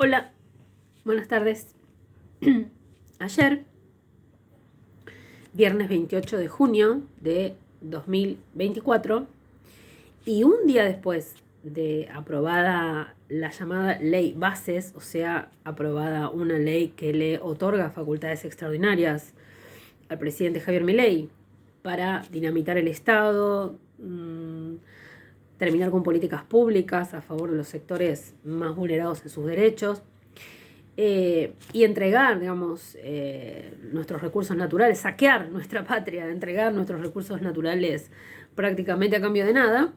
Hola, buenas tardes. Ayer, viernes 28 de junio de 2024, y un día después de aprobada la llamada ley Bases, o sea, aprobada una ley que le otorga facultades extraordinarias al presidente Javier Milei para dinamitar el Estado, terminar con políticas públicas a favor de los sectores más vulnerados en sus derechos, y entregar, digamos, nuestros recursos naturales, saquear nuestra patria, entregar nuestros recursos naturales prácticamente a cambio de nada.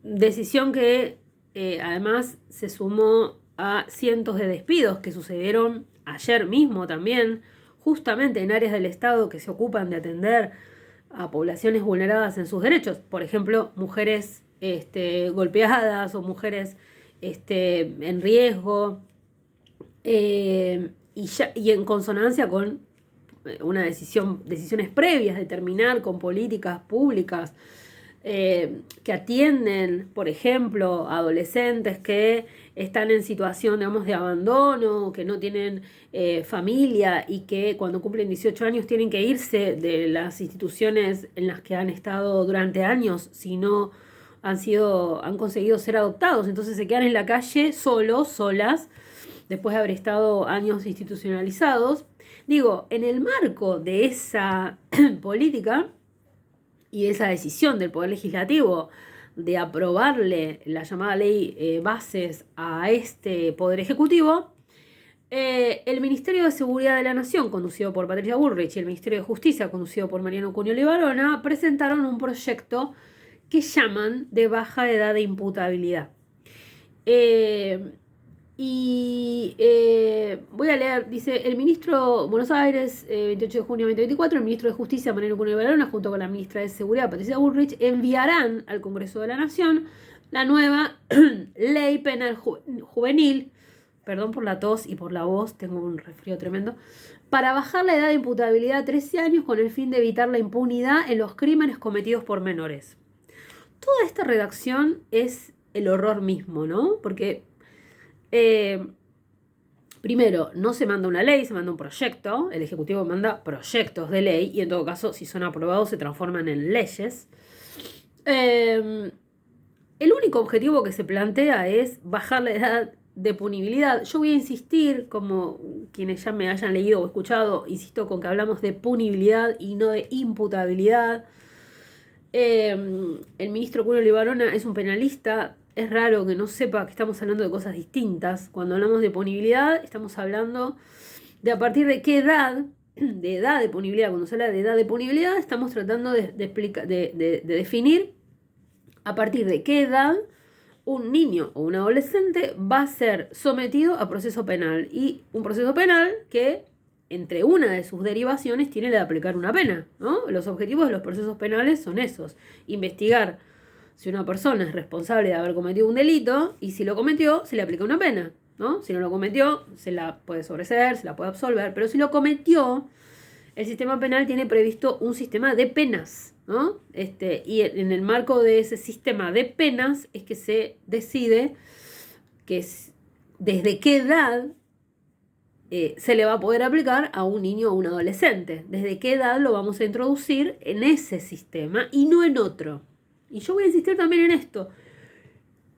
Decisión que además se sumó a cientos de despidos que sucedieron ayer mismo también, justamente en áreas del Estado que se ocupan de atender a poblaciones vulneradas en sus derechos. Por ejemplo, mujeres golpeadas o mujeres en riesgo, y en consonancia con decisiones previas de terminar con políticas públicas que atienden, por ejemplo, a adolescentes que están en situación, digamos, de abandono, que no tienen familia y que cuando cumplen 18 años tienen que irse de las instituciones en las que han estado durante años, si no han conseguido ser adoptados. Entonces se quedan en la calle solos, solas, después de haber estado años institucionalizados. Digo, en el marco de esa política y de esa decisión del Poder Legislativo de aprobarle la llamada ley Bases a este Poder Ejecutivo, el Ministerio de Seguridad de la Nación, conducido por Patricia Bullrich, y el Ministerio de Justicia, conducido por Mariano Cunio Libarona, presentaron un proyecto que llaman de baja edad de imputabilidad. Voy a leer, dice: el ministro Buenos Aires, 28 de junio de 2024, el ministro de Justicia, Mariano Cunio Libarona, junto con la ministra de Seguridad, Patricia Bullrich, enviarán al Congreso de la Nación la nueva ley penal juvenil, perdón por la tos y por la voz, tengo un resfrío tremendo, para bajar la edad de imputabilidad a 13 años con el fin de evitar la impunidad en los crímenes cometidos por menores. Toda esta redacción es el horror mismo, ¿no? Porque primero, no se manda una ley, se manda un proyecto. El Ejecutivo manda proyectos de ley y en todo caso, si son aprobados, se transforman en leyes. El único objetivo que se plantea es bajar la edad de punibilidad. Yo voy a insistir, como quienes ya me hayan leído o escuchado, insisto con que hablamos de punibilidad y no de imputabilidad. El ministro Cunio Libarona es un penalista. Es raro que no sepa que estamos hablando de cosas distintas. Cuando hablamos de punibilidad, estamos hablando de a partir de qué edad, de edad de punibilidad. Cuando se habla de edad de punibilidad, estamos tratando de definir a partir de qué edad un niño o un adolescente va a ser sometido a proceso penal. Y un proceso penal que, entre una de sus derivaciones, tiene la de aplicar una pena, ¿no? Los objetivos de los procesos penales son esos: investigar si una persona es responsable de haber cometido un delito, y si lo cometió, se le aplica una pena, ¿no? Si no lo cometió, se la puede sobreseer, se la puede absolver, pero si lo cometió, el sistema penal tiene previsto un sistema de penas, ¿no? Y en el marco de ese sistema de penas es que se decide que desde qué edad se le va a poder aplicar a un niño o un adolescente, desde qué edad lo vamos a introducir en ese sistema y no en otro. Y yo voy a insistir también en esto.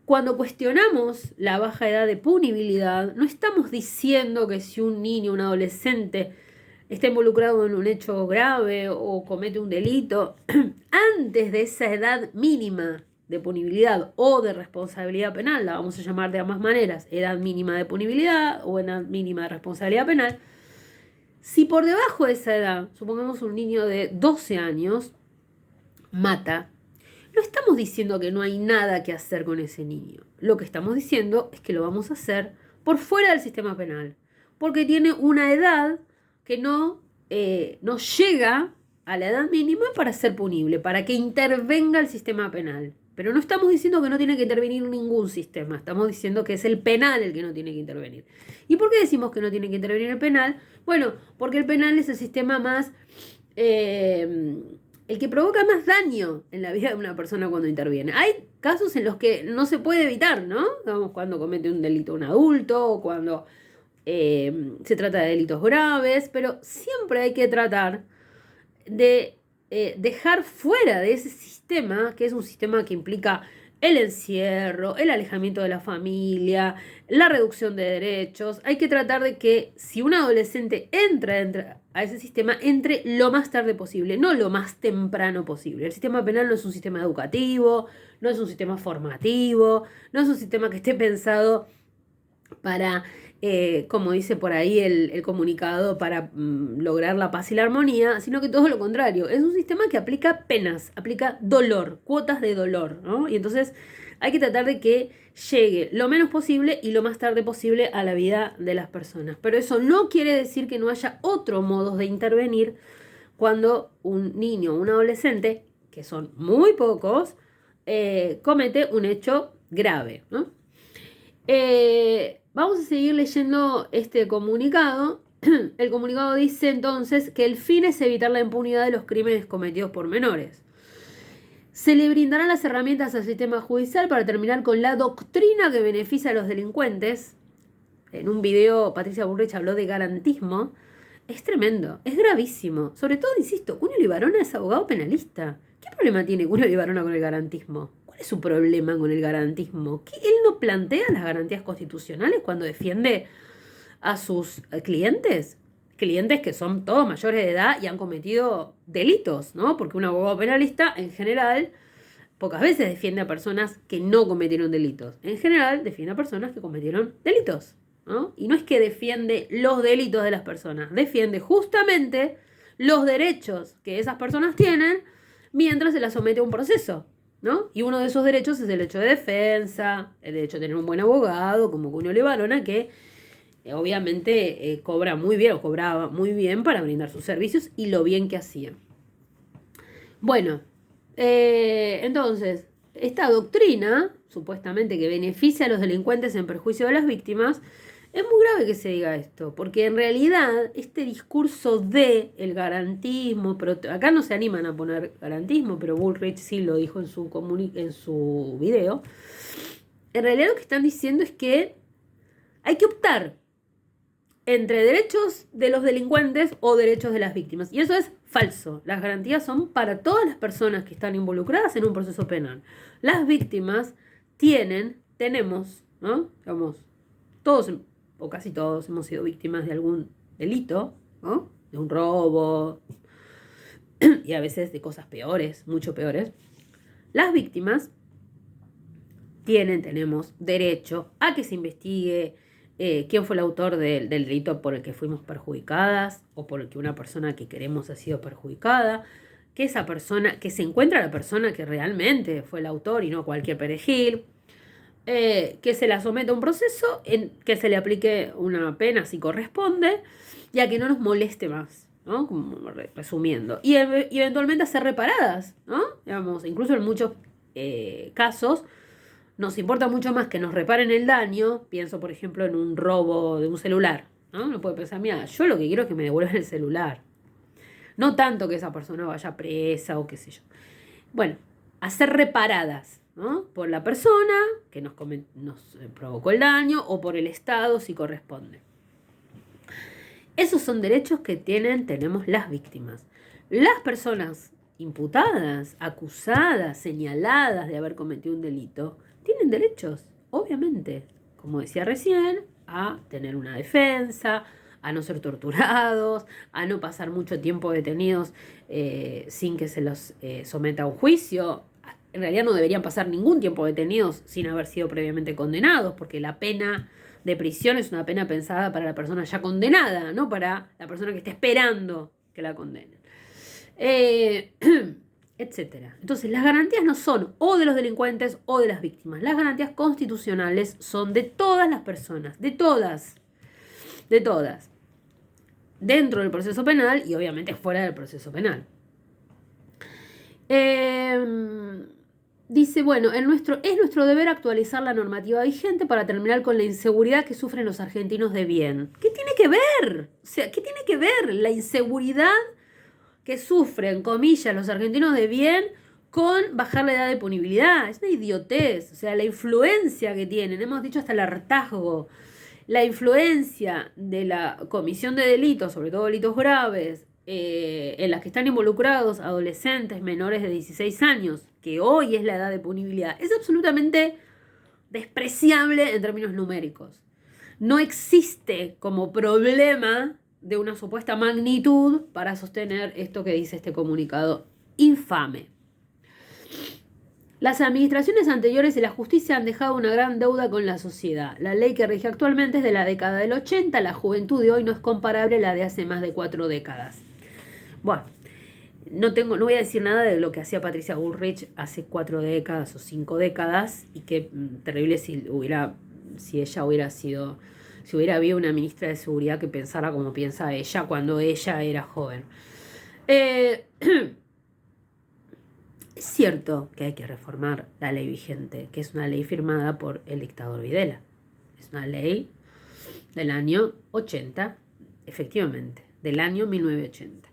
Cuando cuestionamos la baja edad de punibilidad, no estamos diciendo que si un niño o un adolescente está involucrado en un hecho grave o comete un delito, antes de esa edad mínima de punibilidad o de responsabilidad penal, la vamos a llamar de ambas maneras, edad mínima de punibilidad o edad mínima de responsabilidad penal, si por debajo de esa edad, supongamos un niño de 12 años, mata, no estamos diciendo que no hay nada que hacer con ese niño. Lo que estamos diciendo es que lo vamos a hacer por fuera del sistema penal, porque tiene una edad que no llega a la edad mínima para ser punible, para que intervenga el sistema penal. Pero no estamos diciendo que no tiene que intervenir ningún sistema, estamos diciendo que es el penal el que no tiene que intervenir. ¿Y por qué decimos que no tiene que intervenir el penal? Bueno, porque el penal es el sistema más el que provoca más daño en la vida de una persona cuando interviene. Hay casos en los que no se puede evitar, ¿no? Digamos, cuando comete un delito un adulto o cuando se trata de delitos graves, pero siempre hay que tratar de dejar fuera de ese sistema, que es un sistema que implica el encierro, el alejamiento de la familia, la reducción de derechos. Hay que tratar de que si un adolescente entra a ese sistema, entre lo más tarde posible, no lo más temprano posible. El sistema penal no es un sistema educativo, no es un sistema formativo, no es un sistema que esté pensado para, como dice por ahí el comunicado, para lograr la paz y la armonía, sino que todo lo contrario. Es un sistema que aplica penas, aplica dolor, cuotas de dolor, ¿no? Y entonces hay que tratar de que llegue lo menos posible y lo más tarde posible a la vida de las personas. Pero eso no quiere decir que no haya otros modos de intervenir cuando un niño o un adolescente, que son muy pocos, comete un hecho grave, ¿no? Vamos a seguir leyendo este comunicado. El comunicado dice entonces que el fin es evitar la impunidad de los crímenes cometidos por menores. Se le brindarán las herramientas al sistema judicial para terminar con la doctrina que beneficia a los delincuentes. En un video, Patricia Bullrich habló de garantismo. Es tremendo, es gravísimo. Sobre todo, insisto, Cunio Libarona es abogado penalista. ¿Qué problema tiene Cunio Libarona con el garantismo? ¿Cuál es su problema con el garantismo? ¿Que él no plantea las garantías constitucionales cuando defiende a sus clientes? Clientes que son todos mayores de edad y han cometido delitos, ¿no? Porque un abogado penalista, en general, pocas veces defiende a personas que no cometieron delitos. En general, defiende a personas que cometieron delitos, ¿no? Y no es que defiende los delitos de las personas, defiende justamente los derechos que esas personas tienen mientras se las somete a un proceso, ¿no? Y uno de esos derechos es el derecho de defensa, el derecho de tener un buen abogado, como Cunio Libarona, que obviamente cobra muy bien, o cobraba muy bien para brindar sus servicios y lo bien que hacía. Bueno, entonces, esta doctrina, supuestamente que beneficia a los delincuentes en perjuicio de las víctimas, es muy grave que se diga esto, porque en realidad este discurso de el garantismo, pero acá no se animan a poner garantismo, pero Bullrich sí lo dijo en su video, en realidad lo que están diciendo es que hay que optar entre derechos de los delincuentes o derechos de las víctimas. Y eso es falso. Las garantías son para todas las personas que están involucradas en un proceso penal. Las víctimas tenemos, ¿no? Digamos, todos o casi todos hemos sido víctimas de algún delito, ¿no? De un robo y a veces de cosas peores, mucho peores. Las víctimas tenemos derecho a que se investigue quién fue el autor del delito por el que fuimos perjudicadas o por el que una persona que queremos ha sido perjudicada, que se encuentra la persona que realmente fue el autor y no cualquier perejil, que se la someta a un proceso, que se le aplique una pena si corresponde, y a que no nos moleste más, ¿no? Como resumiendo. Y eventualmente a ser reparadas, ¿no? Digamos, incluso en muchos casos nos importa mucho más que nos reparen el daño. Pienso, por ejemplo, en un robo de un celular, ¿no? Uno puede pensar, mira, yo lo que quiero es que me devuelvan el celular. No tanto que esa persona vaya presa o qué sé yo. Bueno, a ser reparadas, ¿no? Por la persona que nos provocó el daño o por el Estado si corresponde. Esos son derechos que tenemos las víctimas. Las personas imputadas, acusadas, señaladas de haber cometido un delito, tienen derechos, obviamente, como decía recién, a tener una defensa, a no ser torturados, a no pasar mucho tiempo detenidos sin que se los someta a un juicio. En realidad no deberían pasar ningún tiempo detenidos sin haber sido previamente condenados, porque la pena de prisión es una pena pensada para la persona ya condenada, no para la persona que está esperando que la condenen. Etcétera. Entonces, las garantías no son o de los delincuentes o de las víctimas. Las garantías constitucionales son de todas las personas, de todas, dentro del proceso penal y obviamente fuera del proceso penal. Dice, bueno, es nuestro deber actualizar la normativa vigente para terminar con la inseguridad que sufren los argentinos de bien. ¿Qué tiene que ver? O sea, ¿qué tiene que ver la inseguridad que sufren, comillas, los argentinos de bien con bajar la edad de punibilidad. Es una idiotez. O sea, la influencia que tienen, hemos dicho hasta el hartazgo, la influencia de la comisión de delitos, sobre todo delitos graves, en las que están involucrados adolescentes menores de 16 años, que hoy es la edad de punibilidad, es absolutamente despreciable en términos numéricos. No existe como problema de una supuesta magnitud para sostener esto que dice este comunicado infame. Las administraciones anteriores y la justicia han dejado una gran deuda con la sociedad. La ley que rige actualmente es de la década del 80, la juventud de hoy no es comparable a la de hace más de 4 décadas. Bueno, no voy a decir nada de lo que hacía Patricia Bullrich hace 4 décadas o 5 décadas, y qué terrible si hubiera habido una ministra de seguridad que pensara como piensa ella cuando ella era joven. Es cierto que hay que reformar la ley vigente, que es una ley firmada por el dictador Videla. Es una ley del año 80, efectivamente, del año 1980.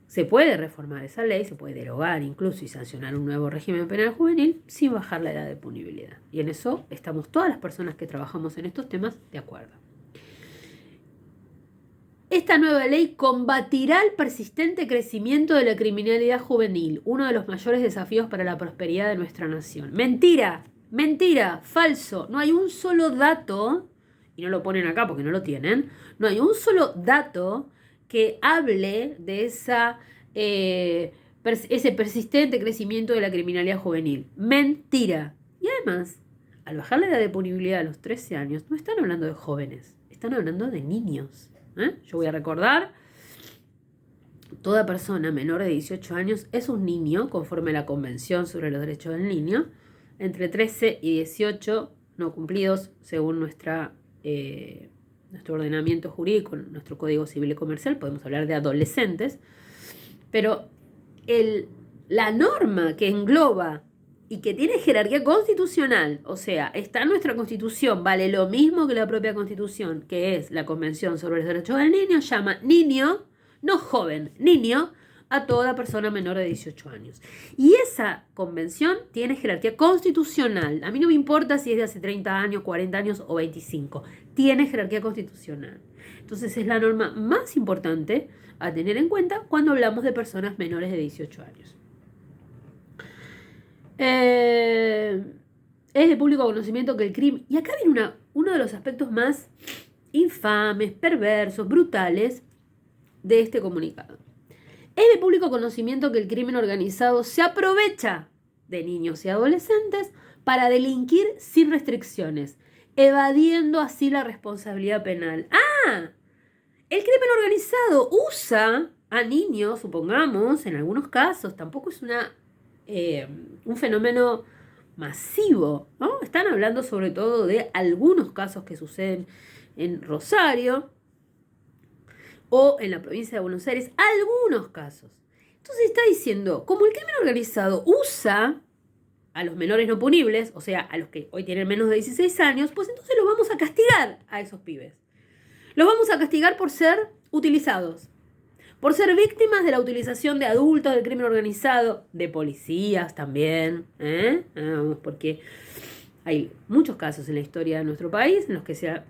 Se puede reformar esa ley, se puede derogar incluso y sancionar un nuevo régimen penal juvenil sin bajar la edad de punibilidad. Y en eso estamos todas las personas que trabajamos en estos temas de acuerdo. Esta nueva ley combatirá el persistente crecimiento de la criminalidad juvenil, uno de los mayores desafíos para la prosperidad de nuestra nación. Mentira, mentira, falso. No hay un solo dato, y no lo ponen acá porque no lo tienen, no hay un solo dato que hable de ese persistente crecimiento de la criminalidad juvenil. Mentira. Y además, al bajar la edad de punibilidad a los 13 años, no están hablando de jóvenes, están hablando de niños. Yo voy a recordar, toda persona menor de 18 años es un niño, conforme a la Convención sobre los Derechos del Niño, entre 13 y 18 no cumplidos, según nuestro ordenamiento jurídico, nuestro Código Civil y Comercial, podemos hablar de adolescentes, pero la norma que engloba y que tiene jerarquía constitucional, o sea, está en nuestra Constitución, vale lo mismo que la propia Constitución, que es la Convención sobre los Derechos del Niño, llama niño, no joven, niño, a toda persona menor de 18 años. Y esa convención tiene jerarquía constitucional. A mí no me importa si es de hace 30 años, 40 años o 25. Tiene jerarquía constitucional. Entonces es la norma más importante a tener en cuenta cuando hablamos de personas menores de 18 años. Es de público conocimiento que el crimen... Y acá viene uno de los aspectos más infames, perversos, brutales de este comunicado. Es de público conocimiento que el crimen organizado se aprovecha de niños y adolescentes para delinquir sin restricciones, evadiendo así la responsabilidad penal. ¡Ah! El crimen organizado usa a niños, supongamos, en algunos casos, tampoco es un fenómeno masivo, ¿no? Están hablando sobre todo de algunos casos que suceden en Rosario o en la provincia de Buenos Aires, algunos casos. Entonces está diciendo, como el crimen organizado usa a los menores no punibles, o sea, a los que hoy tienen menos de 16 años, pues entonces los vamos a castigar a esos pibes. Los vamos a castigar por ser utilizados, por ser víctimas de la utilización de adultos del crimen organizado, de policías también, porque hay muchos casos en la historia de nuestro país en los que se ha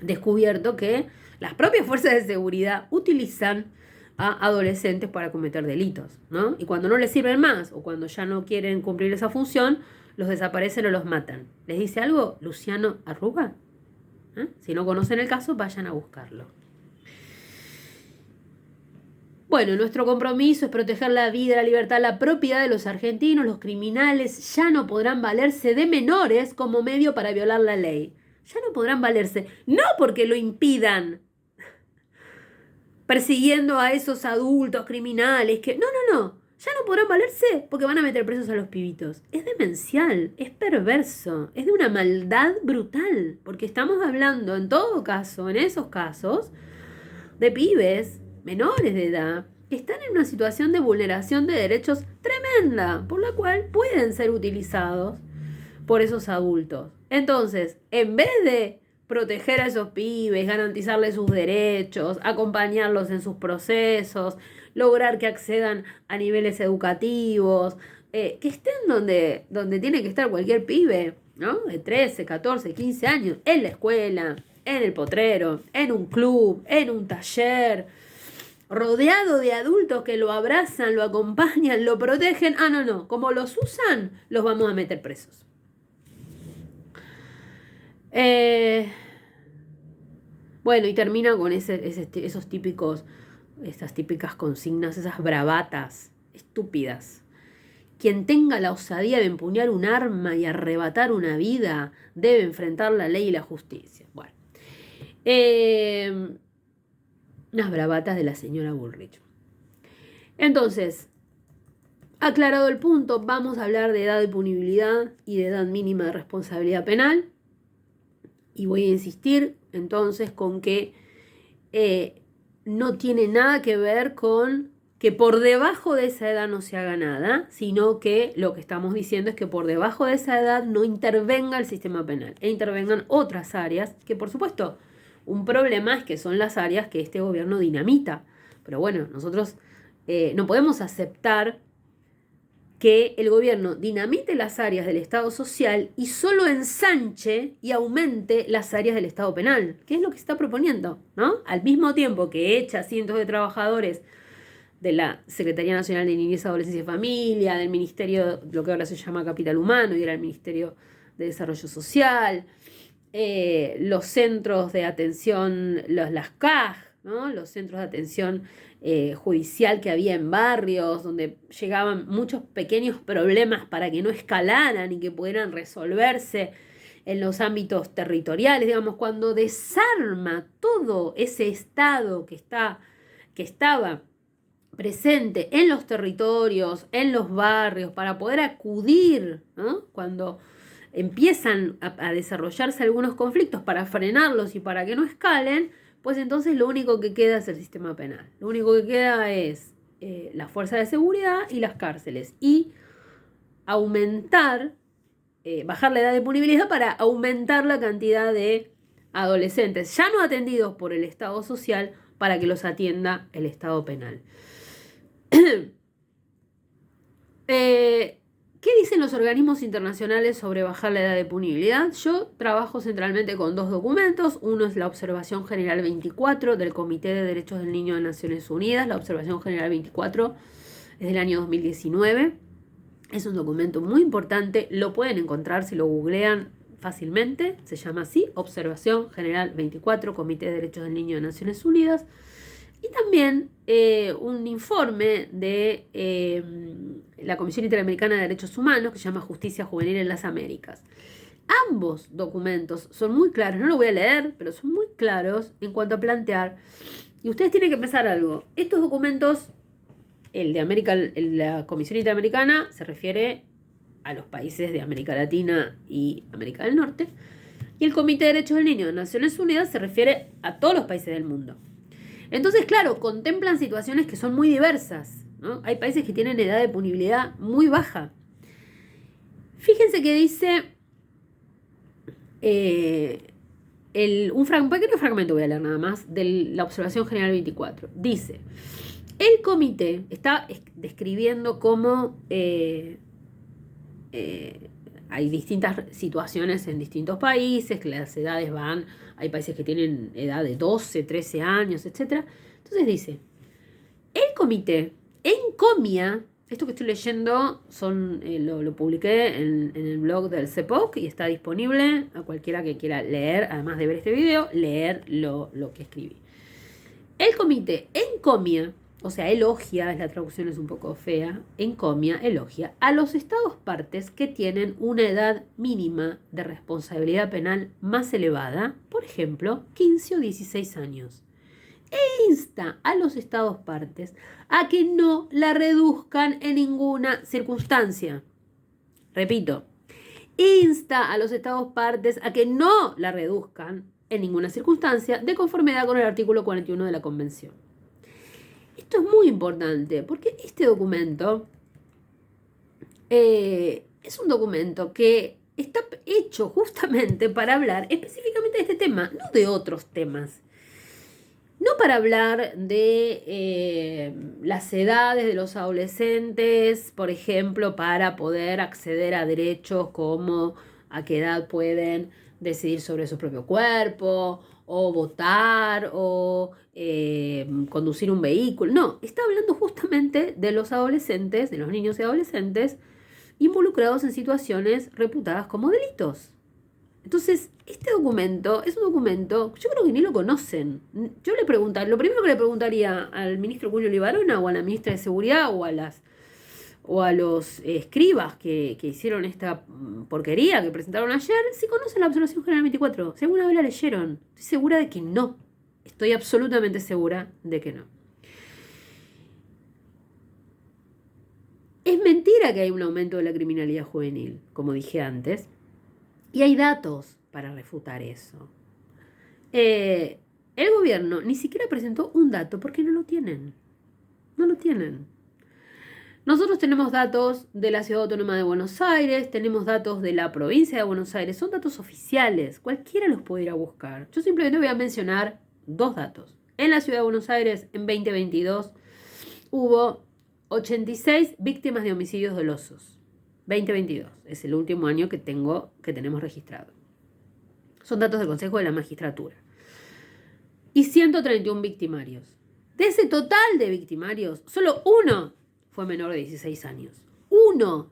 descubierto que las propias fuerzas de seguridad utilizan a adolescentes para cometer delitos, ¿no? Y cuando no les sirven más o cuando ya no quieren cumplir esa función, los desaparecen o los matan. ¿Les dice algo Luciano Arruga? Si no conocen el caso, vayan a buscarlo. Bueno, nuestro compromiso es proteger la vida, la libertad, la propiedad de los argentinos. Los criminales ya no podrán valerse de menores como medio para violar la ley. Ya no podrán valerse, no porque lo impidan, persiguiendo a esos adultos criminales que... No. Ya no podrán valerse porque van a meter presos a los pibitos. Es demencial, es perverso, es de una maldad brutal. Porque estamos hablando, en todo caso, en esos casos, de pibes menores de edad que están en una situación de vulneración de derechos tremenda, por la cual pueden ser utilizados por esos adultos. Entonces, en vez de proteger a esos pibes, garantizarles sus derechos, acompañarlos en sus procesos, lograr que accedan a niveles educativos, que estén donde tiene que estar cualquier pibe, ¿no? De 13, 14, 15 años, en la escuela, en el potrero, en un club, en un taller, rodeado de adultos que lo abrazan, lo acompañan, lo protegen. Ah, no, como los usan, los vamos a meter presos. Bueno, y termina con esos típicos, estas típicas consignas, esas bravatas estúpidas. Quien tenga la osadía de empuñar un arma y arrebatar una vida debe enfrentar la ley y la justicia. Bueno, unas bravatas de la señora Bullrich. Entonces, aclarado el punto, vamos a hablar de edad de punibilidad y de edad mínima de responsabilidad penal. Y voy a insistir entonces con que no tiene nada que ver con que por debajo de esa edad no se haga nada, sino que lo que estamos diciendo es que por debajo de esa edad no intervenga el sistema penal e intervengan otras áreas que, por supuesto, un problema es que son las áreas que este gobierno dinamita. Pero bueno, nosotros no podemos aceptar que el gobierno dinamite las áreas del Estado social y solo ensanche y aumente las áreas del Estado penal, que es lo que se está proponiendo, ¿no? Al mismo tiempo que echa cientos de trabajadores de la Secretaría Nacional de Niñez, Adolescencia y Familia, del Ministerio, lo que ahora se llama Capital Humano, y era el Ministerio de Desarrollo Social, los centros de atención, las CAJ, ¿no? Los centros de atención judicial que había en barrios, donde llegaban muchos pequeños problemas para que no escalaran y que pudieran resolverse en los ámbitos territoriales, digamos, cuando desarma todo ese Estado que estaba presente en los territorios, en los barrios, para poder acudir, ¿no? Cuando empiezan a desarrollarse algunos conflictos para frenarlos y para que no escalen, pues entonces lo único que queda es el sistema penal. Lo único que queda es la fuerza de seguridad y las cárceles. Y aumentar, bajar la edad de punibilidad para aumentar la cantidad de adolescentes ya no atendidos por el Estado social para que los atienda el Estado penal. ¿Qué dicen los organismos internacionales sobre bajar la edad de punibilidad? Yo trabajo centralmente con dos documentos. Uno es la Observación General 24 del Comité de Derechos del Niño de Naciones Unidas. La Observación General 24 es del año 2019. Es un documento muy importante. Lo pueden encontrar si lo googlean fácilmente. Se llama así, Observación General 24, Comité de Derechos del Niño de Naciones Unidas. Y también un informe de la Comisión Interamericana de Derechos Humanos, que se llama Justicia Juvenil en las Américas. Ambos documentos son muy claros, no lo voy a leer, pero son muy claros en cuanto a plantear. Y ustedes tienen que pensar algo. Estos documentos, el de la Comisión Interamericana, se refiere a los países de América Latina y América del Norte. Y el Comité de Derechos del Niño de Naciones Unidas se refiere a todos los países del mundo. Entonces, claro, contemplan situaciones que son muy diversas, ¿no? Hay países que tienen edad de punibilidad muy baja. Fíjense que dice un pequeño fragmento voy a leer nada más de la Observación General 24. Dice, el comité está describiendo cómo hay distintas situaciones en distintos países, que las edades van, hay países que tienen edad de 12, 13 años, etc. Entonces dice, el comité encomia, esto que estoy leyendo lo publiqué en el blog del CEPOC y está disponible a cualquiera que quiera leer, además de ver este video, leer lo que escribí. El comité encomia, o sea, elogia, la traducción es un poco fea, encomia, elogia, a los estados partes que tienen una edad mínima de responsabilidad penal más elevada, por ejemplo, 15 o 16 años, e insta a los estados partes a que no la reduzcan en ninguna circunstancia. Repito, insta a los estados partes a que no la reduzcan en ninguna circunstancia de conformidad con el artículo 41 de la Convención. Esto es muy importante porque este documento es un documento que está hecho justamente para hablar específicamente de este tema, no de otros temas. No para hablar de las edades de los adolescentes, por ejemplo, para poder acceder a derechos como a qué edad pueden decidir sobre su propio cuerpo, o votar, o conducir un vehículo. No, está hablando justamente de los adolescentes, de los niños y adolescentes, involucrados en situaciones reputadas como delitos. Entonces, este documento es un documento, yo creo que ni lo conocen. Yo le preguntaría, lo primero que le preguntaría al ministro Julio Libarona o a la ministra de Seguridad o a los escribas que hicieron esta porquería que presentaron ayer, si conocen la Observación General 24, si alguna vez la leyeron. Estoy segura de que no. Estoy absolutamente segura de que no. Es mentira que hay un aumento de la criminalidad juvenil, como dije antes. Y hay datos para refutar eso. El gobierno ni siquiera presentó un dato porque no lo tienen. No lo tienen. Nosotros tenemos datos de la Ciudad Autónoma de Buenos Aires, tenemos datos de la provincia de Buenos Aires, son datos oficiales, cualquiera los puede ir a buscar. Yo simplemente voy a mencionar 2 datos. En la Ciudad de Buenos Aires, en 2022, hubo 86 víctimas de homicidios dolosos. 2022 es el último año que tenemos registrado. Son datos del Consejo de la Magistratura. Y 131 victimarios. De ese total de victimarios, solo uno fue menor de 16 años. Uno.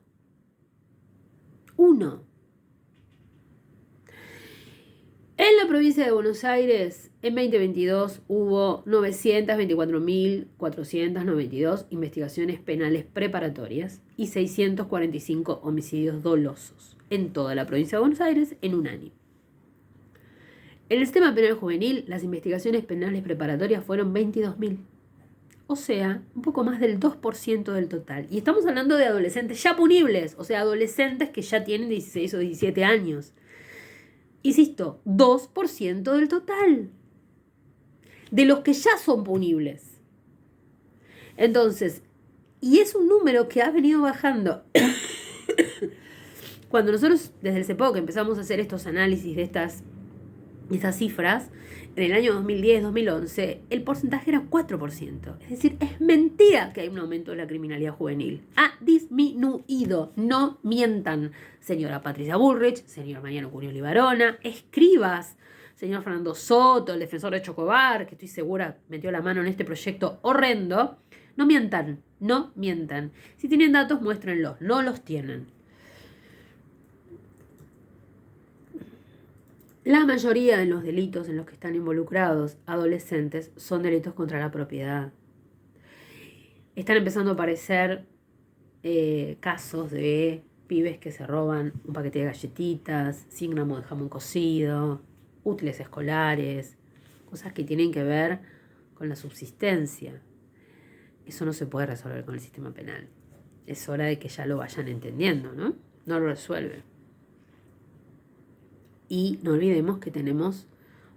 En la provincia de Buenos Aires, en 2022, hubo 924.492 investigaciones penales preparatorias y 645 homicidios dolosos en toda la provincia de Buenos Aires en un año. En el sistema penal juvenil, las investigaciones penales preparatorias fueron 22.000. O sea, un poco más del 2% del total. Y estamos hablando de adolescentes ya punibles, o sea, adolescentes que ya tienen 16 o 17 años. Insisto, 2% del total. De los que ya son punibles. Entonces, y es un número que ha venido bajando. Cuando nosotros desde el CEPOC empezamos a hacer estos análisis de estas cifras, en el año 2010-2011, el porcentaje era 4%. Es decir, es mentira que hay un aumento de la criminalidad juvenil. Ha disminuido. No mientan, señora Patricia Bullrich, señor Mariano Julio Libarona, escribas, señor Fernando Soto, el defensor de Chocobar, que estoy segura metió la mano en este proyecto horrendo. No mientan, no mientan. Si tienen datos, muéstrenlos. No los tienen. La mayoría de los delitos en los que están involucrados adolescentes son delitos contra la propiedad. Están empezando a aparecer casos de pibes que se roban un paquete de galletitas, 100 gramos de jamón cocido, útiles escolares, cosas que tienen que ver con la subsistencia. Eso no se puede resolver con el sistema penal. Es hora de que ya lo vayan entendiendo, ¿no? No lo resuelve. Y no olvidemos que tenemos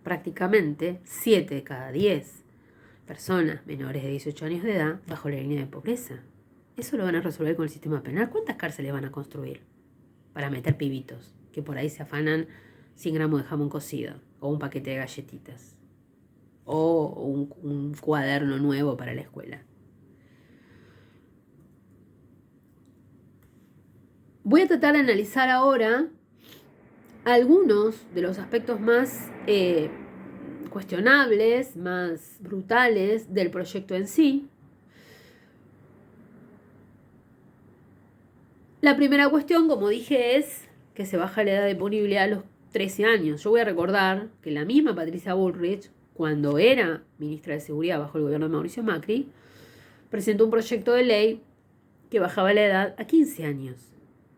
prácticamente 7 de cada 10 personas menores de 18 años de edad bajo la línea de pobreza. Eso lo van a resolver con el sistema penal. ¿Cuántas cárceles van a construir para meter pibitos que por ahí se afanan 100 gramos de jamón cocido o un paquete de galletitas o un cuaderno nuevo para la escuela? Voy a tratar de analizar ahora algunos de los aspectos más cuestionables, más brutales del proyecto en sí. La primera cuestión, como dije, es que se baja la edad de punibilidad a los 13 años. Yo voy a recordar que la misma Patricia Bullrich, cuando era ministra de Seguridad bajo el gobierno de Mauricio Macri, presentó un proyecto de ley que bajaba la edad a 15 años.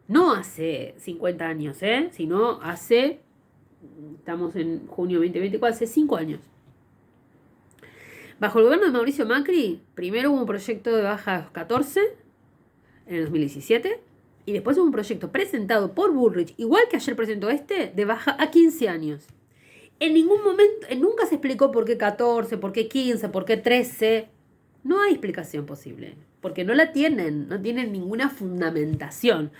No hace 50 años, sino hace, estamos en junio 2024, hace 5 años. Bajo el gobierno de Mauricio Macri, primero hubo un proyecto de baja a los 14, en el 2017, y después hubo un proyecto presentado por Bullrich, igual que ayer presentó de baja a 15 años. En ningún momento, nunca se explicó por qué 14, por qué 15, por qué 13. No hay explicación posible, porque no la tienen, no tienen ninguna fundamentación.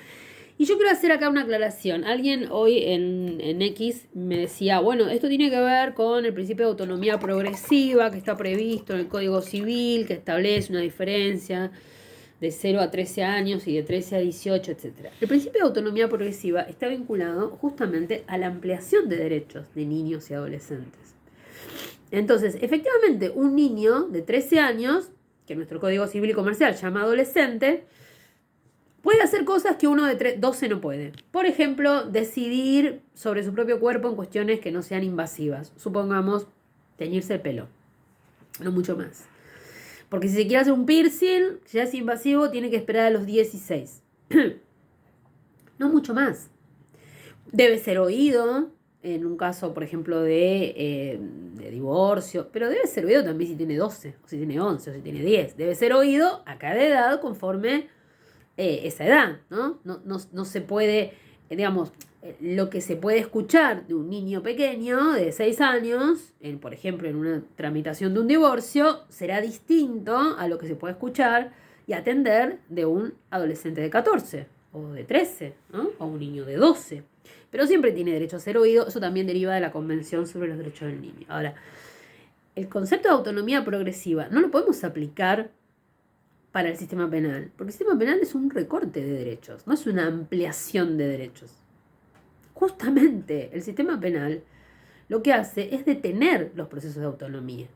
Y yo quiero hacer acá una aclaración. Alguien hoy en X me decía, bueno, esto tiene que ver con el principio de autonomía progresiva que está previsto en el Código Civil, que establece una diferencia de 0 a 13 años y de 13 a 18, etc. El principio de autonomía progresiva está vinculado justamente a la ampliación de derechos de niños y adolescentes. Entonces, efectivamente, un niño de 13 años, que nuestro Código Civil y Comercial llama adolescente, puede hacer cosas que uno de 12 no puede. Por ejemplo, decidir sobre su propio cuerpo en cuestiones que no sean invasivas. Supongamos, teñirse el pelo. No mucho más. Porque si se quiere hacer un piercing, si ya es invasivo, tiene que esperar a los 16. No mucho más. Debe ser oído, en un caso, por ejemplo, de divorcio, pero debe ser oído también si tiene 12, o si tiene 11, o si tiene 10. Debe ser oído a cada edad conforme esa edad, ¿no? No se puede, digamos, lo que se puede escuchar de un niño pequeño de 6 años, por ejemplo, en una tramitación de un divorcio, será distinto a lo que se puede escuchar y atender de un adolescente de 14 o de 13, ¿no? O un niño de 12. Pero siempre tiene derecho a ser oído, eso también deriva de la Convención sobre los Derechos del Niño. Ahora, el concepto de autonomía progresiva no lo podemos aplicar para el sistema penal, porque el sistema penal es un recorte de derechos, no es una ampliación de derechos. Justamente el sistema penal lo que hace es detener los procesos de autonomía.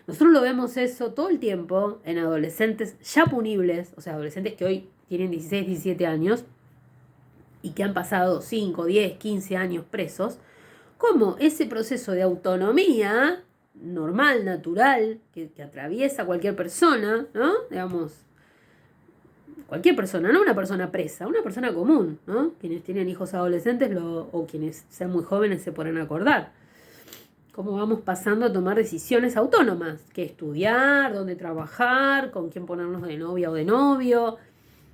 Nosotros lo vemos eso todo el tiempo en adolescentes ya punibles, o sea, adolescentes que hoy tienen 16, 17 años y que han pasado 5, 10, 15 años presos, como ese proceso de autonomía normal, natural, que atraviesa cualquier persona, ¿no? Digamos, cualquier persona, no una persona presa, una persona común, ¿no? Quienes tienen hijos adolescentes o quienes sean muy jóvenes se podrán acordar. Cómo vamos pasando a tomar decisiones autónomas, qué estudiar, dónde trabajar, con quién ponernos de novia o de novio,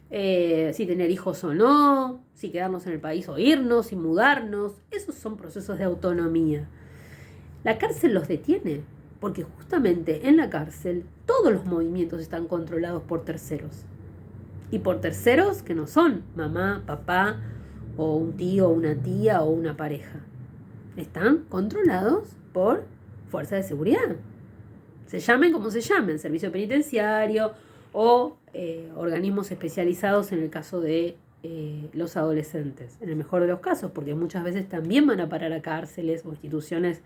si tener hijos o no, si quedarnos en el país o irnos, si mudarnos. Esos son procesos de autonomía. La cárcel los detiene, porque justamente en la cárcel todos los movimientos están controlados por terceros. Y por terceros que no son mamá, papá, o un tío, una tía o una pareja. Están controlados por fuerzas de seguridad. Se llamen como se llamen, servicio penitenciario o organismos especializados en el caso de los adolescentes. En el mejor de los casos, porque muchas veces también van a parar a cárceles o instituciones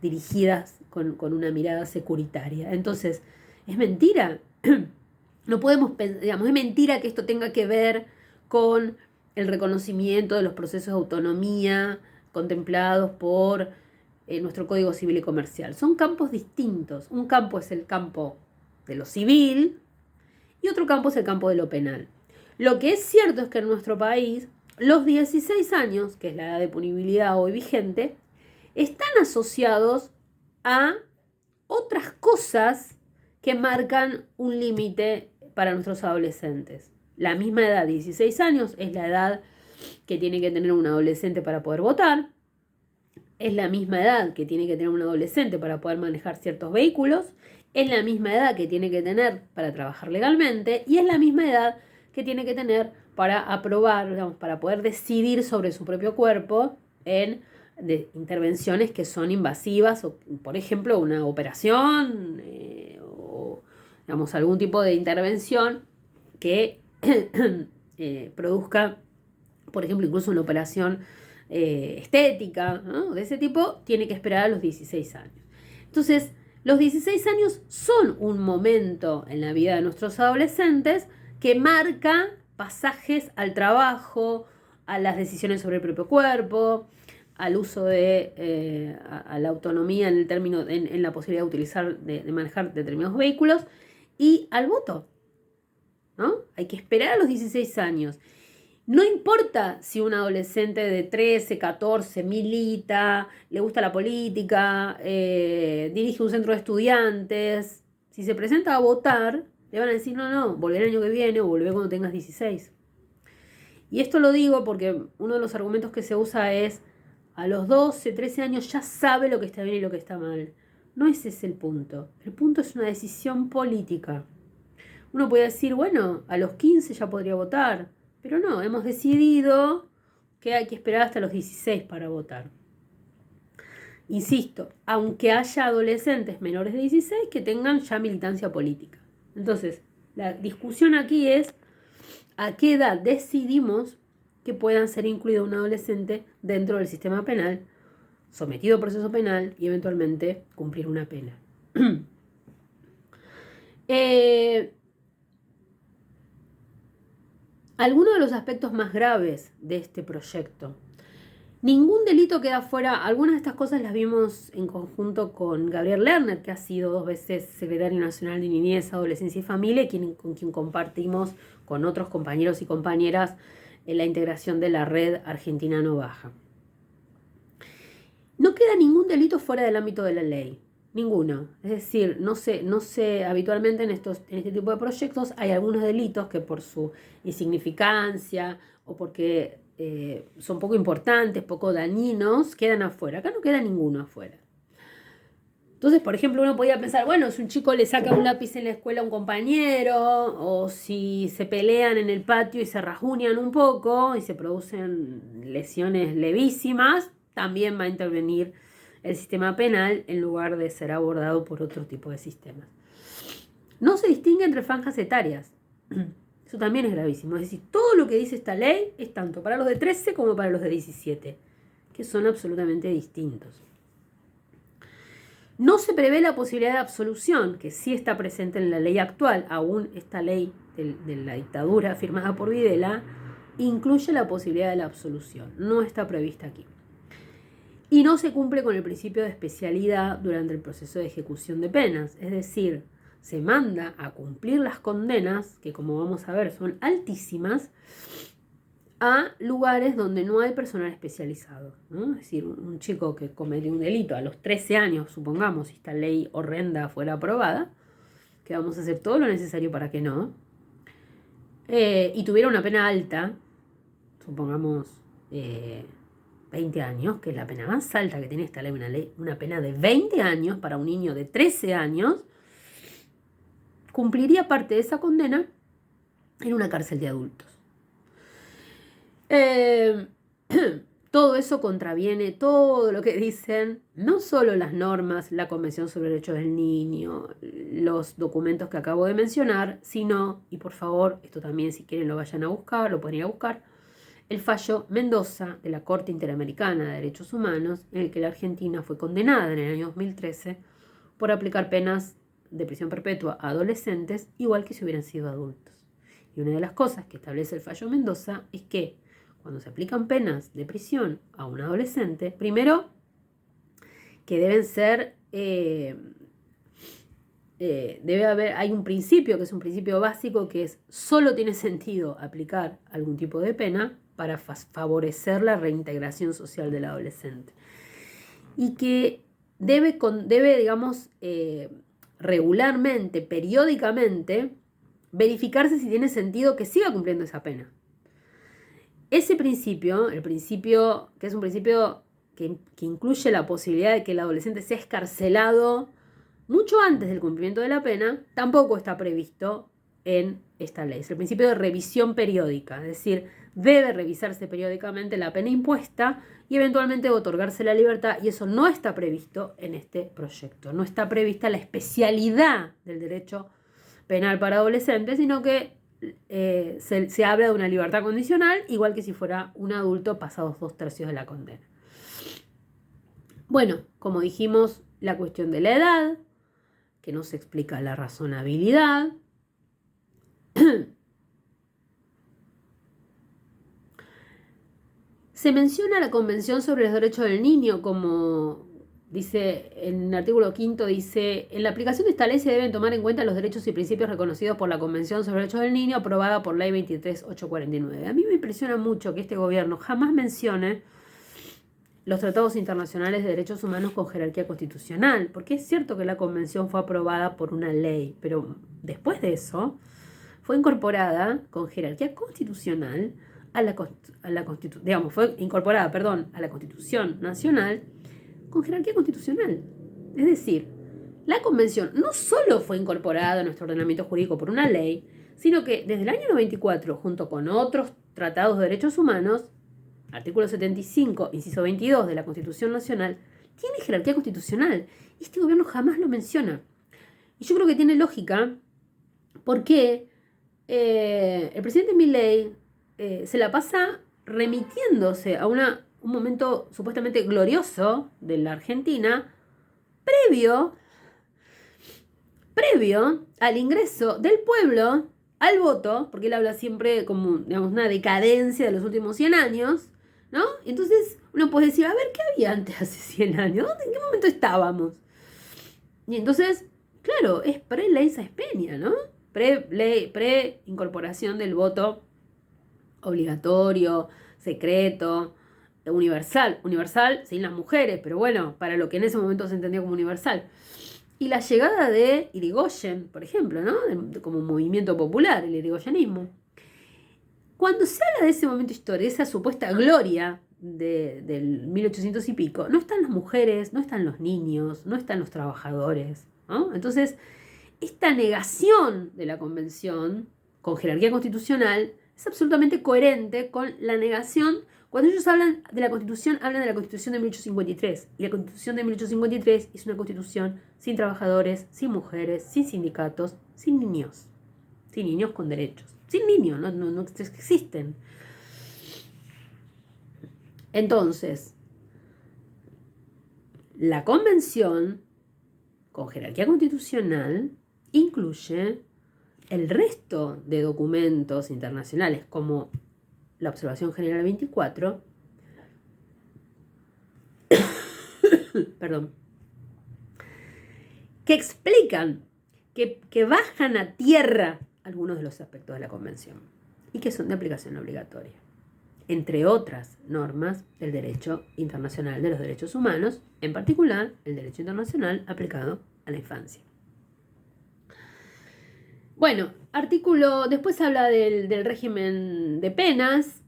dirigidas con una mirada securitaria. Entonces, es mentira. No podemos, digamos, es mentira que esto tenga que ver con el reconocimiento de los procesos de autonomía contemplados por nuestro Código Civil y Comercial. Son campos distintos. Un campo es el campo de lo civil y otro campo es el campo de lo penal. Lo que es cierto es que en nuestro país los 16 años, que es la edad de punibilidad hoy vigente, están asociados a otras cosas que marcan un límite para nuestros adolescentes. La misma edad, 16 años, es la edad que tiene que tener un adolescente para poder votar. Es la misma edad que tiene que tener un adolescente para poder manejar ciertos vehículos. Es la misma edad que tiene que tener para trabajar legalmente. Y es la misma edad que tiene que tener para aprobar, digamos, para poder decidir sobre su propio cuerpo en intervenciones que son invasivas, o, por ejemplo, una operación o, digamos, algún tipo de intervención que produzca, por ejemplo, incluso una operación estética, ¿no? De ese tipo, tiene que esperar a los 16 años. Entonces, los 16 años son un momento en la vida de nuestros adolescentes que marca pasajes al trabajo, a las decisiones sobre el propio cuerpo, al uso de a la autonomía en el término, en la posibilidad de utilizar, de manejar determinados vehículos, y al voto, ¿no? Hay que esperar a los 16 años. No importa si un adolescente de 13, 14 milita, le gusta la política, dirige un centro de estudiantes. Si se presenta a votar, le van a decir, no, volvé el año que viene o volvé cuando tengas 16. Y esto lo digo porque uno de los argumentos que se usa es, a los 12, 13 años ya sabe lo que está bien y lo que está mal. No ese es el punto. El punto es una decisión política. Uno puede decir, bueno, a los 15 ya podría votar. Pero no, hemos decidido que hay que esperar hasta los 16 para votar. Insisto, aunque haya adolescentes menores de 16 que tengan ya militancia política. Entonces, la discusión aquí es a qué edad decidimos que puedan ser incluido un adolescente dentro del sistema penal, sometido a proceso penal y eventualmente cumplir una pena. Algunos de los aspectos más graves de este proyecto. Ningún delito queda fuera. Algunas de estas cosas las vimos en conjunto con Gabriel Lerner, que ha sido 2 veces secretario nacional de Niñez, Adolescencia y Familia, con quien compartimos con otros compañeros y compañeras en la integración de la red Argentina No Baja. No queda ningún delito fuera del ámbito de la ley. Ninguno. Es decir, no sé, habitualmente en este tipo de proyectos hay algunos delitos que por su insignificancia o porque son poco importantes, poco dañinos, quedan afuera. Acá no queda ninguno afuera. Entonces, por ejemplo, uno podía pensar, bueno, si un chico le saca un lápiz en la escuela a un compañero, o si se pelean en el patio y se rajuñan un poco y se producen lesiones levísimas, también va a intervenir el sistema penal en lugar de ser abordado por otro tipo de sistemas. No se distingue entre franjas etarias. Eso también es gravísimo. Es decir, todo lo que dice esta ley es tanto para los de 13 como para los de 17, que son absolutamente distintos. No se prevé la posibilidad de absolución, que sí está presente en la ley actual. Aún esta ley de la dictadura firmada por Videla incluye la posibilidad de la absolución. No está prevista aquí. Y no se cumple con el principio de especialidad durante el proceso de ejecución de penas. Es decir, se manda a cumplir las condenas, que como vamos a ver son altísimas, a lugares donde no hay personal especializado, ¿no? Es decir, un chico que cometió un delito a los 13 años, supongamos, si esta ley horrenda fuera aprobada, que vamos a hacer todo lo necesario para que no, y tuviera una pena alta, supongamos 20 años, que es la pena más alta que tiene esta ley, una pena de 20 años para un niño de 13 años, cumpliría parte de esa condena en una cárcel de adultos. Todo eso contraviene todo lo que dicen, no solo las normas, la Convención sobre Derechos del Niño, los documentos que acabo de mencionar, sino, y por favor, esto también si quieren lo vayan a buscar, lo pueden ir a buscar, el fallo Mendoza de la Corte Interamericana de Derechos Humanos, en el que la Argentina fue condenada en el año 2013 por aplicar penas de prisión perpetua a adolescentes, igual que si hubieran sido adultos. Y una de las cosas que establece el fallo Mendoza es que cuando se aplican penas de prisión a un adolescente, primero que deben ser, hay un principio que es un principio básico que es solo tiene sentido aplicar algún tipo de pena para favorecer la reintegración social del adolescente. Y que debe digamos, regularmente, periódicamente, verificarse si tiene sentido que siga cumpliendo esa pena. Ese principio, el principio, que es un principio que incluye la posibilidad de que el adolescente sea excarcelado mucho antes del cumplimiento de la pena, tampoco está previsto en esta ley. Es el principio de revisión periódica, es decir, debe revisarse periódicamente la pena impuesta y eventualmente otorgarse la libertad, y eso no está previsto en este proyecto. No está prevista la especialidad del derecho penal para adolescentes, sino que se habla de una libertad condicional, igual que si fuera un adulto pasados 2/3 de la condena. Bueno, como dijimos, la cuestión de la edad, que no se explica la razonabilidad. Se menciona la Convención sobre los Derechos del Niño como... Dice, en el artículo 5 dice, en la aplicación de esta ley se deben tomar en cuenta los derechos y principios reconocidos por la Convención sobre los Derechos del Niño, aprobada por Ley 23.849. A mí me impresiona mucho que este gobierno jamás mencione los tratados internacionales de derechos humanos con jerarquía constitucional, porque es cierto que la Convención fue aprobada por una ley, pero después de eso fue incorporada con jerarquía constitucional a la Constitución Nacional con jerarquía constitucional. Es decir, la Convención no solo fue incorporada a nuestro ordenamiento jurídico por una ley, sino que desde el año 94, junto con otros tratados de derechos humanos, artículo 75, inciso 22 de la Constitución Nacional, tiene jerarquía constitucional. Y este gobierno jamás lo menciona. Y yo creo que tiene lógica porque el presidente Milei se la pasa remitiéndose a un momento supuestamente glorioso de la Argentina previo al ingreso del pueblo al voto, porque él habla siempre como, digamos, una decadencia de los últimos 100 años, ¿no? Entonces uno puede decir, a ver, ¿qué había antes hace 100 años? ¿En qué momento estábamos? Y entonces, claro, es pre-ley Sáenz Peña, ¿no? Pre-incorporación del voto obligatorio, secreto, universal sin las mujeres, pero bueno, para lo que en ese momento se entendía como universal. Y la llegada de Irigoyen, por ejemplo, ¿no? Como movimiento popular, el irigoyenismo. Cuando se habla de ese momento histórico, esa supuesta gloria del 1800 y pico, no están las mujeres, no están los niños, no están los trabajadores, ¿no? Entonces, esta negación de la convención con jerarquía constitucional es absolutamente coherente con la negación. Cuando ellos hablan de la Constitución, hablan de la Constitución de 1853. Y la Constitución de 1853 es una constitución sin trabajadores, sin mujeres, sin sindicatos, sin niños. Sin niños con derechos. Sin niños, no existen. Entonces, la convención con jerarquía constitucional incluye el resto de documentos internacionales como la Observación General 24, perdón, que explican, que bajan a tierra algunos de los aspectos de la Convención y que son de aplicación obligatoria, entre otras normas del derecho internacional de los derechos humanos, en particular el derecho internacional aplicado a la infancia. Bueno, después habla del régimen de penas.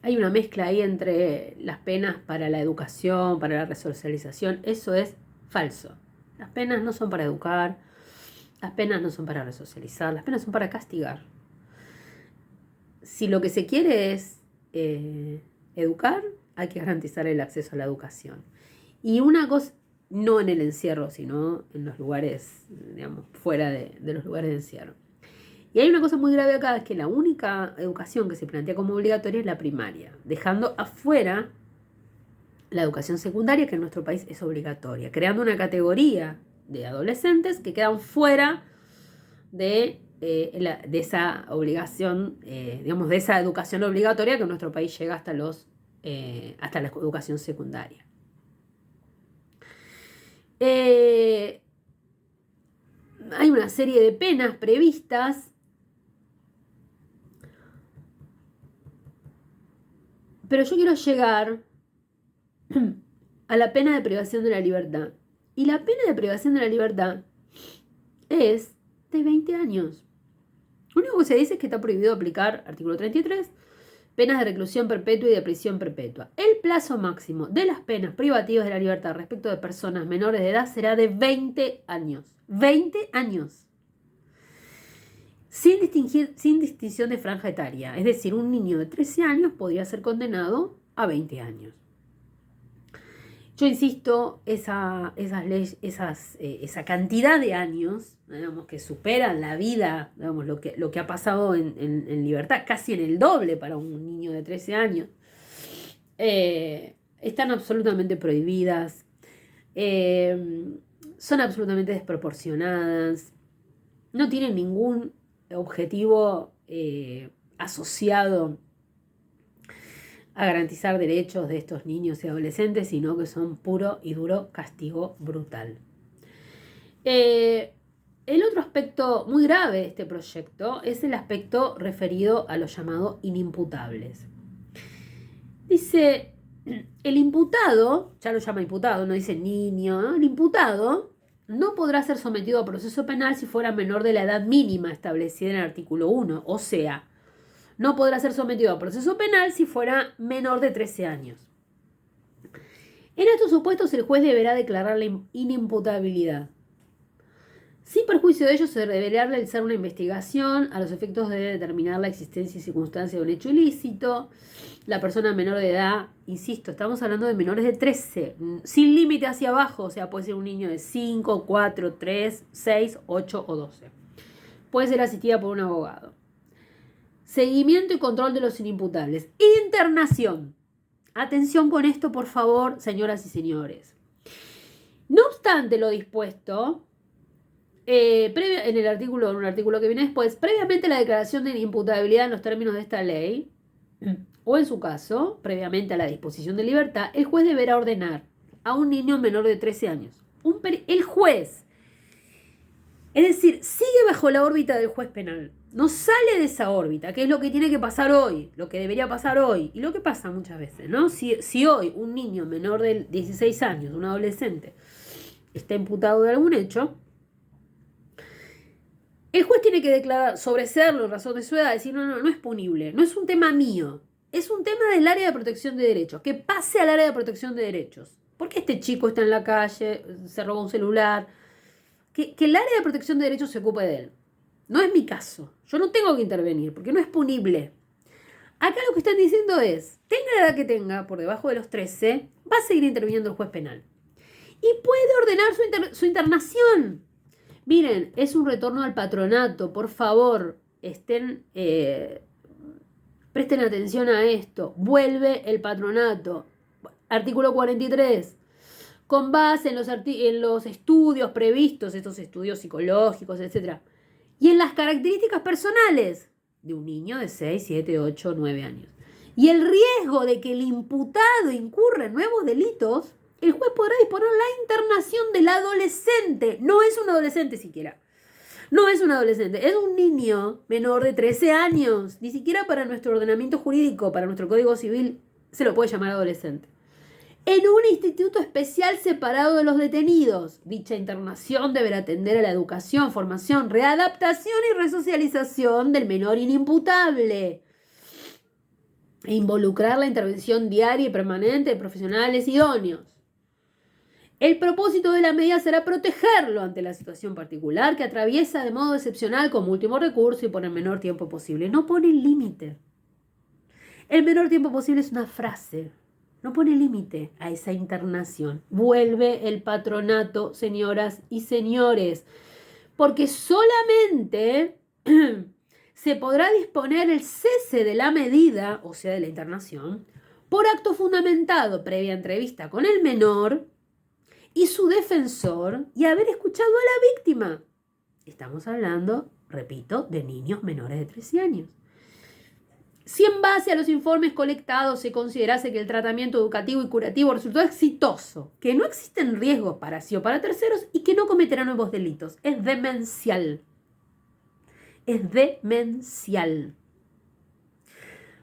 Hay una mezcla ahí entre las penas para la educación, para la resocialización. Eso es falso. Las penas no son para educar, las penas no son para resocializar, las penas son para castigar. Si lo que se quiere es educar, hay que garantizar el acceso a la educación. Y una cosa, no en el encierro, sino en los lugares, digamos, fuera de los lugares de encierro. Y hay una cosa muy grave acá, es que la única educación que se plantea como obligatoria es la primaria, dejando afuera la educación secundaria, que en nuestro país es obligatoria, creando una categoría de adolescentes que quedan fuera de esa obligación, digamos, de esa educación obligatoria que en nuestro país llega hasta la educación secundaria. Hay una serie de penas previstas, pero yo quiero llegar a la pena de privación de la libertad. Y la pena de privación de la libertad es de 20 años. Lo único que se dice es que está prohibido aplicar, artículo 33, penas de reclusión perpetua y de prisión perpetua. El plazo máximo de las penas privativas de la libertad respecto de personas menores de edad será de 20 años. 20 años. Sin distinción de franja etaria. Es decir, un niño de 13 años podría ser condenado a 20 años. Yo insisto, esa cantidad de años, digamos, que superan la vida, digamos, lo que ha pasado en libertad, casi en el doble para un niño de 13 años, están absolutamente prohibidas, son absolutamente desproporcionadas, no tienen ningún objetivo asociado a garantizar derechos de estos niños y adolescentes, sino que son puro y duro castigo brutal. El otro aspecto muy grave de este proyecto es el aspecto referido a los llamados inimputables. Dice, el imputado, ya lo llama imputado, no dice niño, ¿no? El imputado no podrá ser sometido a proceso penal si fuera menor de la edad mínima establecida en el artículo 1, o sea, no podrá ser sometido a proceso penal si fuera menor de 13 años. En estos supuestos, el juez deberá declarar la inimputabilidad. Sin perjuicio de ello, se deberá realizar una investigación a los efectos de determinar la existencia y circunstancia de un hecho ilícito. La persona menor de edad, insisto, estamos hablando de menores de 13, sin límite hacia abajo, o sea, puede ser un niño de 5, 4, 3, 6, 8 o 12. Puede ser asistida por un abogado. Seguimiento y control de los inimputables. Internación. Atención con esto, por favor, señoras y señores. No obstante lo dispuesto, en un artículo que viene después, previamente la declaración de inimputabilidad en los términos de esta ley, o en su caso, previamente a la disposición de libertad, el juez deberá ordenar a un niño menor de 13 años. El juez, es decir, sigue bajo la órbita del juez penal. No sale de esa órbita, que es lo que tiene que pasar hoy, lo que debería pasar hoy, y lo que pasa muchas veces, ¿no? Si hoy un niño menor de 16 años, un adolescente, está imputado de algún hecho, el juez tiene que declarar, sobreseerlo en razón de su edad, decir, no es punible, no es un tema mío, es un tema del área de protección de derechos, que pase al área de protección de derechos. ¿Por qué este chico está en la calle, se robó un celular? Que el área de protección de derechos se ocupe de él. No es mi caso, yo no tengo que intervenir, porque no es punible. Acá lo que están diciendo es, tenga la edad que tenga, por debajo de los 13, va a seguir interviniendo el juez penal. Y puede ordenar su internación. Miren, es un retorno al patronato, por favor, presten atención a esto. Vuelve el patronato. Artículo 43. Con base en los estudios previstos, estos estudios psicológicos, etc. Y en las características personales de un niño de 6, 7, 8, 9 años. Y el riesgo de que el imputado incurra en nuevos delitos, el juez podrá disponer la internación del adolescente. No es un adolescente siquiera. No es un adolescente, es un niño menor de 13 años. Ni siquiera para nuestro ordenamiento jurídico, para nuestro Código Civil, se lo puede llamar adolescente. En un instituto especial separado de los detenidos. Dicha internación deberá atender a la educación, formación, readaptación y resocialización del menor inimputable. E involucrar la intervención diaria y permanente de profesionales idóneos. El propósito de la medida será protegerlo ante la situación particular que atraviesa de modo excepcional como último recurso y por el menor tiempo posible. No pone límite. El menor tiempo posible es una frase. No pone límite a esa internación. Vuelve el patronato, señoras y señores, porque solamente se podrá disponer el cese de la medida, o sea, de la internación, por acto fundamentado previa entrevista con el menor y su defensor y haber escuchado a la víctima. Estamos hablando, repito, de niños menores de 13 años. Si en base a los informes colectados se considerase que el tratamiento educativo y curativo resultó exitoso, que no existen riesgos para sí o para terceros y que no cometerán nuevos delitos. Es demencial. Es demencial.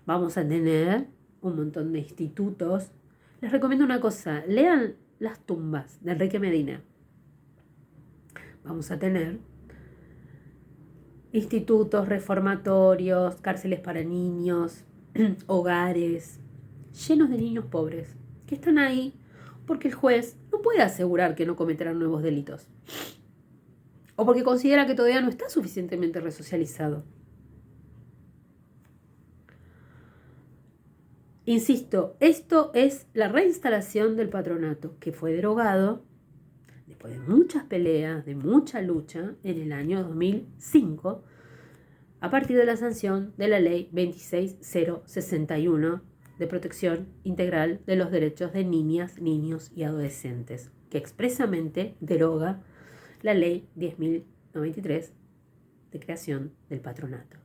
Vamos a tener un montón de institutos. Les recomiendo una cosa, lean Las tumbas de Enrique Medina. Vamos a tener institutos, reformatorios, cárceles para niños, hogares llenos de niños pobres que están ahí porque el juez no puede asegurar que no cometerán nuevos delitos o porque considera que todavía no está suficientemente resocializado. Insisto, esto es la reinstalación del patronato que fue derogado después de muchas peleas, de mucha lucha, en el año 2005, a partir de la sanción de la ley 26061 de protección integral de los derechos de niñas, niños y adolescentes, que expresamente deroga la ley 10.093 de creación del patronato.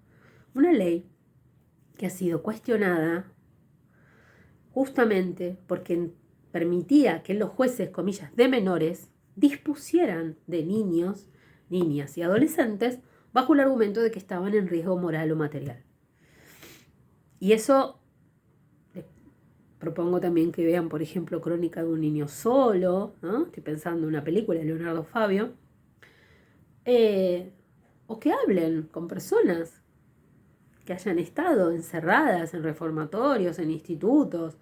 Una ley que ha sido cuestionada justamente porque permitía que los jueces, comillas, de menores, dispusieran de niños, niñas y adolescentes bajo el argumento de que estaban en riesgo moral o material. Y eso les propongo también que vean, por ejemplo, Crónica de un niño solo, ¿no? Estoy pensando en una película de Leonardo Fabio, o que hablen con personas que hayan estado encerradas en reformatorios, en institutos,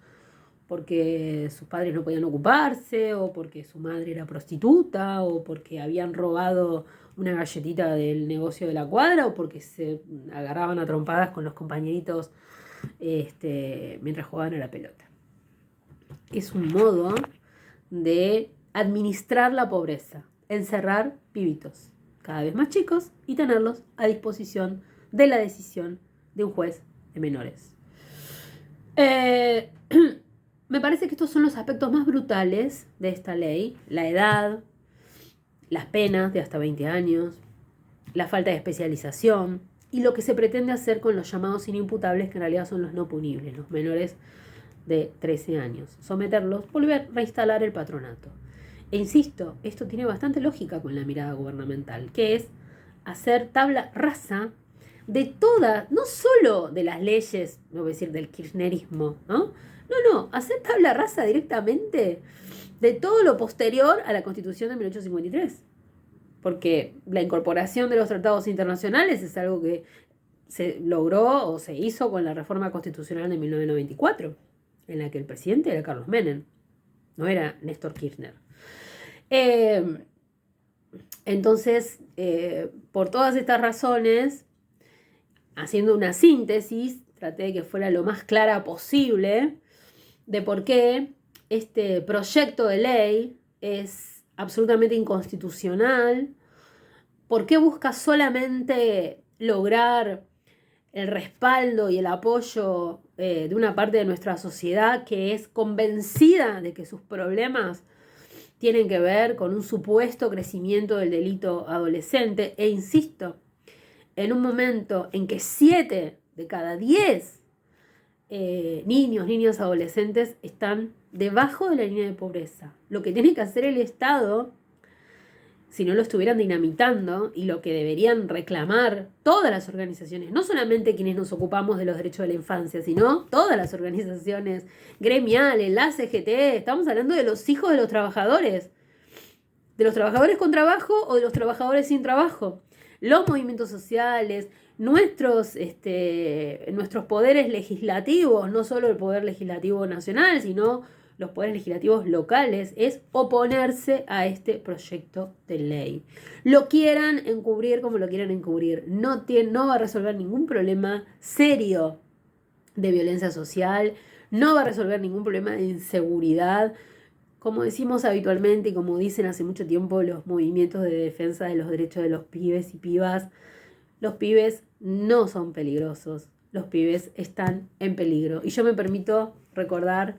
porque sus padres no podían ocuparse, o porque su madre era prostituta, o porque habían robado una galletita del negocio de la cuadra, o porque se agarraban a trompadas con los compañeritos mientras jugaban a la pelota. Es un modo de administrar la pobreza, encerrar pibitos cada vez más chicos y tenerlos a disposición de la decisión de un juez de menores. Me parece que estos son los aspectos más brutales de esta ley: la edad, las penas de hasta 20 años, la falta de especialización y lo que se pretende hacer con los llamados inimputables, que en realidad son los no punibles, los menores de 13 años. Someterlos, volver a reinstalar el patronato. E insisto, esto tiene bastante lógica con la mirada gubernamental, que es hacer tabla rasa de todas, no solo de las leyes, no voy a decir del kirchnerismo, ¿no? No, hacer tabla rasa directamente de todo lo posterior a la Constitución de 1853. Porque la incorporación de los tratados internacionales es algo que se logró o se hizo con la reforma constitucional de 1994, en la que el presidente era Carlos Menem, no era Néstor Kirchner. Entonces, por todas estas razones, haciendo una síntesis, traté de que fuera lo más clara posible de por qué este proyecto de ley es absolutamente inconstitucional, por qué busca solamente lograr el respaldo y el apoyo de una parte de nuestra sociedad que es convencida de que sus problemas tienen que ver con un supuesto crecimiento del delito adolescente. E insisto, en un momento en que 7 de cada 10 niños, niñas, adolescentes están debajo de la línea de pobreza. Lo que tiene que hacer el Estado, si no lo estuvieran dinamitando, y lo que deberían reclamar todas las organizaciones, no solamente quienes nos ocupamos de los derechos de la infancia, sino todas las organizaciones gremiales, la CGT, estamos hablando de los hijos de los trabajadores con trabajo o de los trabajadores sin trabajo, los movimientos sociales, nuestros poderes legislativos, no solo el poder legislativo nacional, sino los poderes legislativos locales, es oponerse a este proyecto de ley. Lo quieran encubrir como lo quieran encubrir, no va a resolver ningún problema serio de violencia social, no va a resolver ningún problema de inseguridad. Como decimos habitualmente y como dicen hace mucho tiempo los movimientos de defensa de los derechos de los pibes y pibas, los pibes no son peligrosos, los pibes están en peligro. Y yo me permito recordar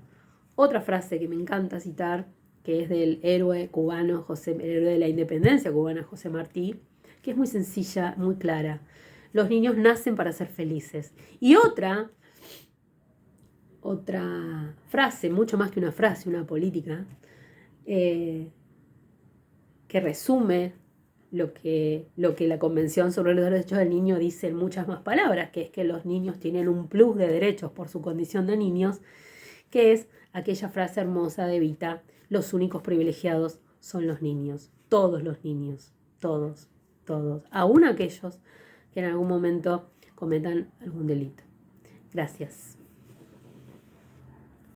otra frase que me encanta citar, que es del héroe cubano, el héroe de la independencia cubana, José Martí, que es muy sencilla, muy clara. Los niños nacen para ser felices. Y otra frase, mucho más que una frase, una política, que resume lo que la Convención sobre los Derechos del Niño dice en muchas más palabras, que es que los niños tienen un plus de derechos por su condición de niños, que es aquella frase hermosa de Evita: los únicos privilegiados son los niños, todos los niños, todos, aún aquellos que en algún momento cometan algún delito. Gracias.